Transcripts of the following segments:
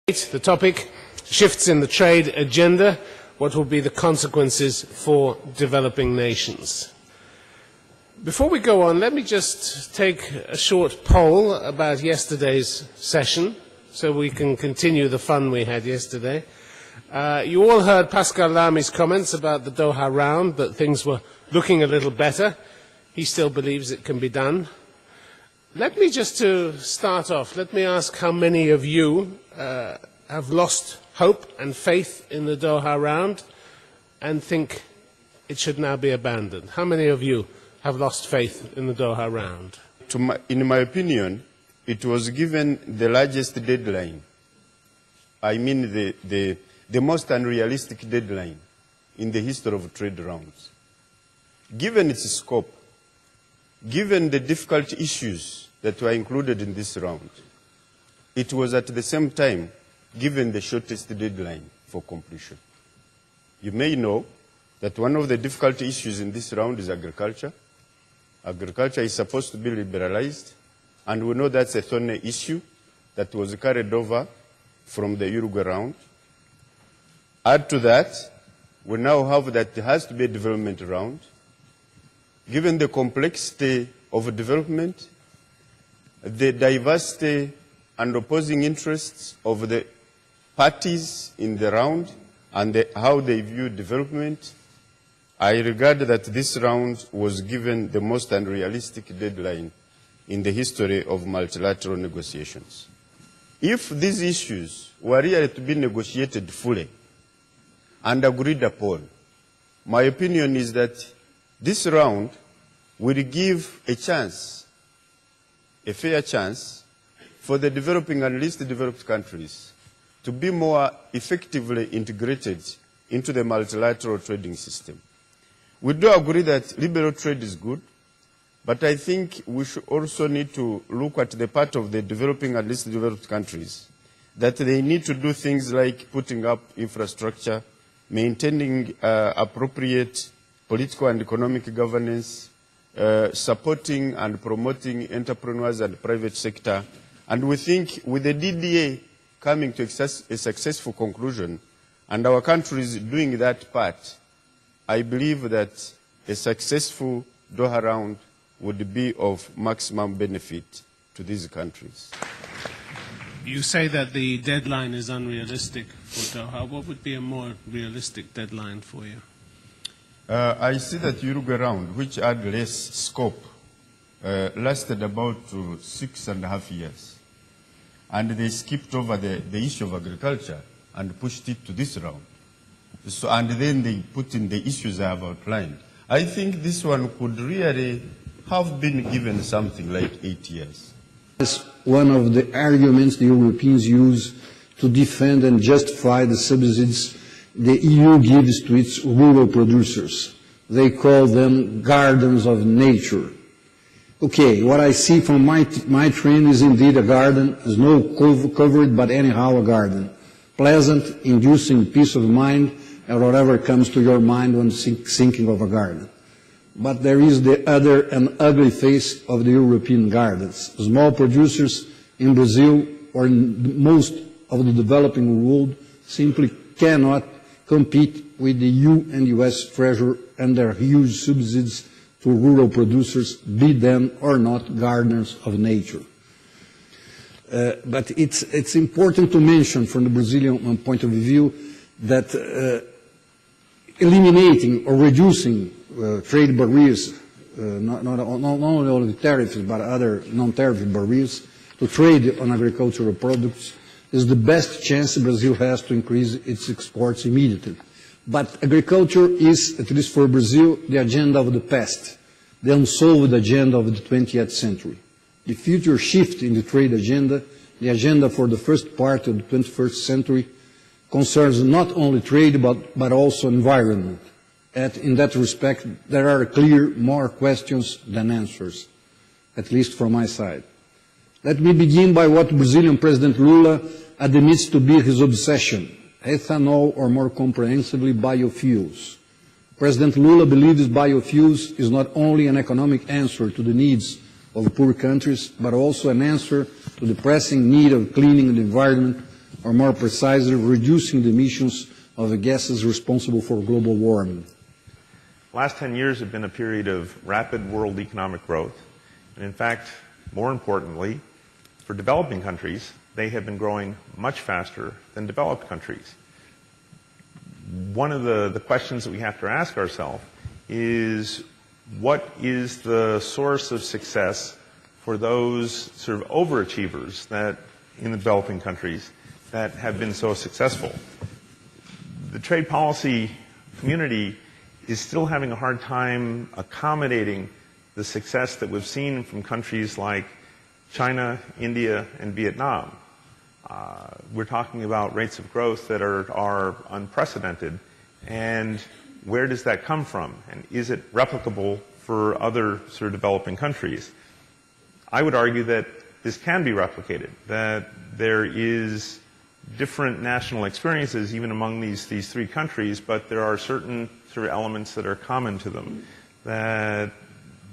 The topic, shifts in the trade agenda, what will be the consequences for developing nations. Before we go on, let me just take a short poll about yesterday's session, so we can continue the fun we had yesterday. You all heard Pascal Lamy's comments about the Doha round, that things were looking a little better. He still believes it can be done. Let me just to start off, let me ask how many of you have lost hope and faith in the Doha round and think it should now be abandoned. How many of you have lost faith in the Doha round? In my opinion, it was given the largest deadline. I mean the most unrealistic deadline in the history of trade rounds. Given its scope, given the difficult issues that were included in this round, it was at the same time given the shortest deadline for completion. You may know that one of the difficult issues in this round is agriculture. Agriculture is supposed to be liberalized, and we know that's a thorny issue that was carried over from the Uruguay round. Add to that, we now have that there has to be a development round. Given the complexity of development, the diversity and opposing interests of the parties in the round and how they view development, I regard that this round was given the most unrealistic deadline in the history of multilateral negotiations. If these issues were really to be negotiated fully and agreed upon, my opinion is that this round will give a chance, a fair chance, for the developing and least developed countries to be more effectively integrated into the multilateral trading system. We do agree that liberal trade is good, but I think we should also need to look at the part of the developing and least developed countries, that they need to do things like putting up infrastructure, maintaining appropriate political and economic governance, supporting and promoting entrepreneurs and private sector. And we think with the DDA coming to a successful conclusion and our countries doing that part, I believe that a successful Doha round would be of maximum benefit to these countries. You say that the deadline is unrealistic for Doha. What would be a more realistic deadline for you? I see that Uruguay round, which had less scope, lasted about 6.5 years. And they skipped over the issue of agriculture and pushed it to this round. So, and then they put in the issues I have outlined. I think this one could really have been given something like 8 years. It's one of the arguments the Europeans use to defend and justify the subsidies the EU gives to its rural producers. They call them gardens of nature. Okay, what I see from my train is indeed a garden. There's no covered, but anyhow a garden. Pleasant, inducing peace of mind, and whatever comes to your mind when thinking of a garden. But there is the other and ugly face of the European gardens. Small producers in Brazil or in most of the developing world simply cannot compete with the EU and US Treasury and their huge subsidies to rural producers, be them or not gardeners of nature. But it's important to mention from the Brazilian point of view that eliminating or reducing trade barriers, not only tariffs but other non-tariff barriers to trade on agricultural products is the best chance Brazil has to increase its exports immediately. But agriculture is, at least for Brazil, the agenda of the past, the unsolved agenda of the 20th century. The future shift in the trade agenda, the agenda for the first part of the 21st century, concerns not only trade but also environment. And in that respect, there are clear more questions than answers, at least from my side. Let me begin by what Brazilian President Lula admits to be his obsession: ethanol, or more comprehensively, biofuels. President Lula believes biofuels is not only an economic answer to the needs of poor countries, but also an answer to the pressing need of cleaning the environment or more precisely, reducing the emissions of the gases responsible for global warming. The last 10 years have been a period of rapid world economic growth. And in fact, more importantly, for developing countries, they have been growing much faster than developed countries. One of the questions that we have to ask ourselves is, what is the source of success for those sort of overachievers that in the developing countries that have been so successful? The trade policy community is still having a hard time accommodating the success that we've seen from countries like China, India, and Vietnam. We're talking about rates of growth that are unprecedented. And where does that come from? And is it replicable for other sort of developing countries? I would argue that this can be replicated, that there is different national experiences even among these three countries, but there are certain sort of elements that are common to them, that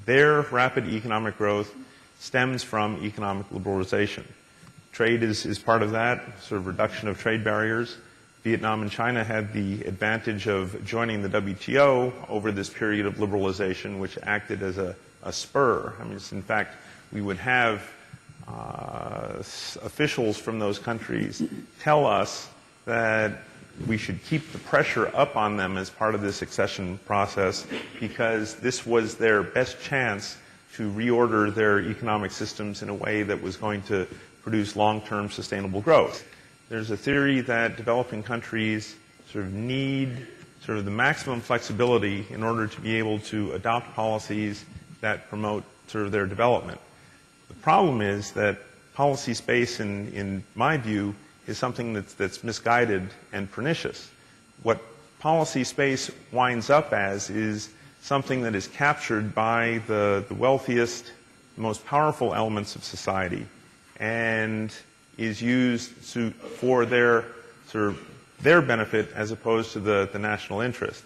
their rapid economic growth stems from economic liberalization. Trade is part of that, sort of reduction of trade barriers. Vietnam and China had the advantage of joining the WTO over this period of liberalization, which acted as a spur. I mean, in fact, we would have officials from those countries tell us that we should keep the pressure up on them as part of this accession process, because this was their best chance to reorder their economic systems in a way that was going to produce long-term sustainable growth. There's a theory that developing countries sort of need sort of the maximum flexibility in order to be able to adopt policies that promote sort of their development. The problem is that policy space, in my view, is something that's misguided and pernicious. What policy space winds up as is something that is captured by the wealthiest, most powerful elements of society, and is used for their benefit as opposed to the national interest.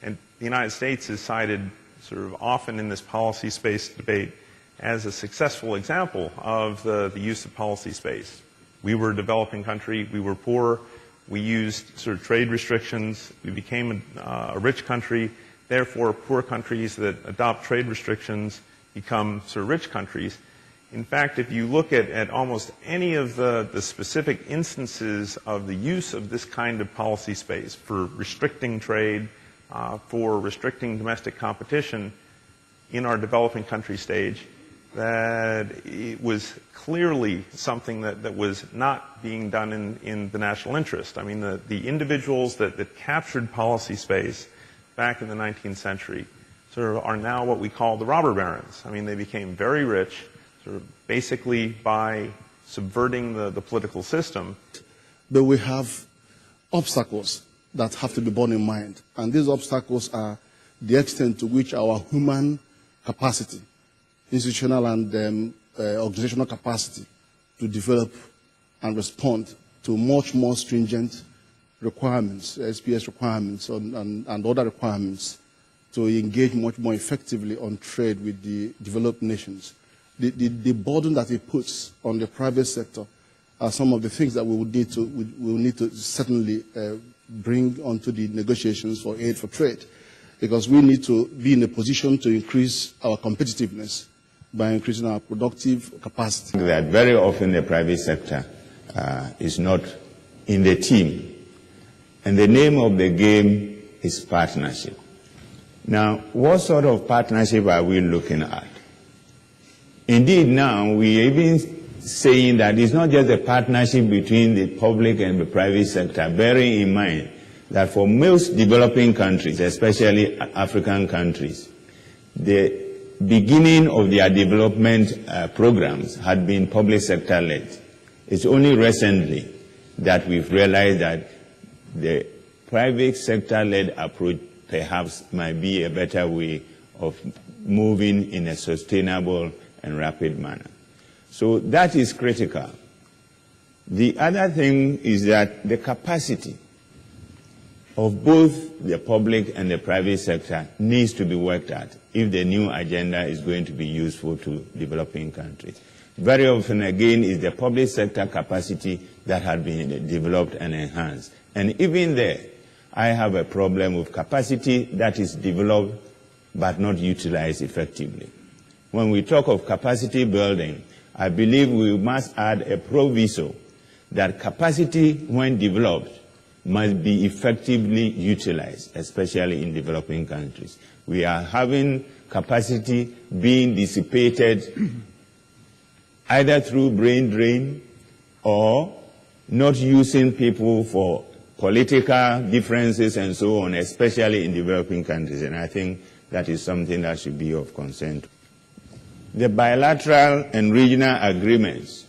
And the United States is cited sort of often in this policy space debate as a successful example of the use of policy space. We were a developing country, we were poor, we used sort of trade restrictions, we became a rich country, therefore poor countries that adopt trade restrictions become sort of rich countries. In fact, if you look at almost any of the specific instances of the use of this kind of policy space for restricting trade, for restricting domestic competition in our developing country stage, that it was clearly something that was not being done in the national interest. I mean, the individuals that captured policy space back in the 19th century sort of are now what we call the robber barons. I mean, they became very rich sort of basically by subverting the political system. But we have obstacles that have to be borne in mind. And these obstacles are the extent to which our human capacity, institutional and organizational capacity to develop and respond to much more stringent requirements, SPS requirements and other requirements to engage much more effectively on trade with the developed nations. The burden that it puts on the private sector are some of the things that we will need to certainly bring onto the negotiations for aid for trade, because we need to be in a position to increase our competitiveness by increasing our productive capacity. That very often the private sector is not in the team. And the name of the game is partnership. Now, what sort of partnership are we looking at? Indeed, now we are even saying that it's not just a partnership between the public and the private sector, bearing in mind that for most developing countries, especially African countries, the beginning of their development programs had been public sector led. It's only recently that we've realized that the private sector led approach perhaps might be a better way of moving in a sustainable and rapid manner. So that is critical. The other thing is that the capacity of both the public and the private sector needs to be worked at if the new agenda is going to be useful to developing countries. Very often, again, is the public sector capacity that has been developed and enhanced. And even there, I have a problem with capacity that is developed but not utilized effectively. When we talk of capacity building, I believe we must add a proviso that capacity, when developed, must be effectively utilized, especially in developing countries. We are having capacity being dissipated either through brain drain or not using people for political differences and so on, especially in developing countries. And I think that is something that should be of concern. The bilateral and regional agreements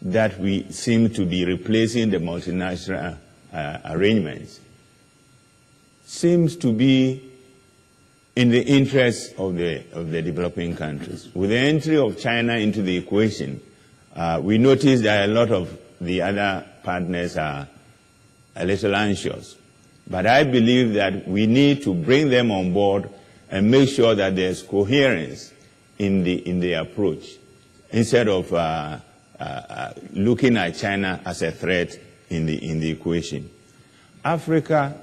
that we seem to be replacing the multinational arrangements seems to be in the interest of the developing countries. With the entry of China into the equation, we notice that a lot of the other partners are a little anxious. But I believe that we need to bring them on board and make sure that there's coherence in the approach, instead of looking at China as a threat in the equation. Africa,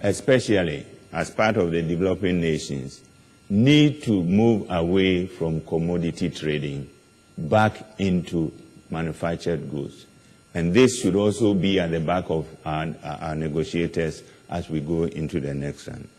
especially as part of the developing nations, need to move away from commodity trading back into manufactured goods. And this should also be at the back of our negotiators as we go into the next round.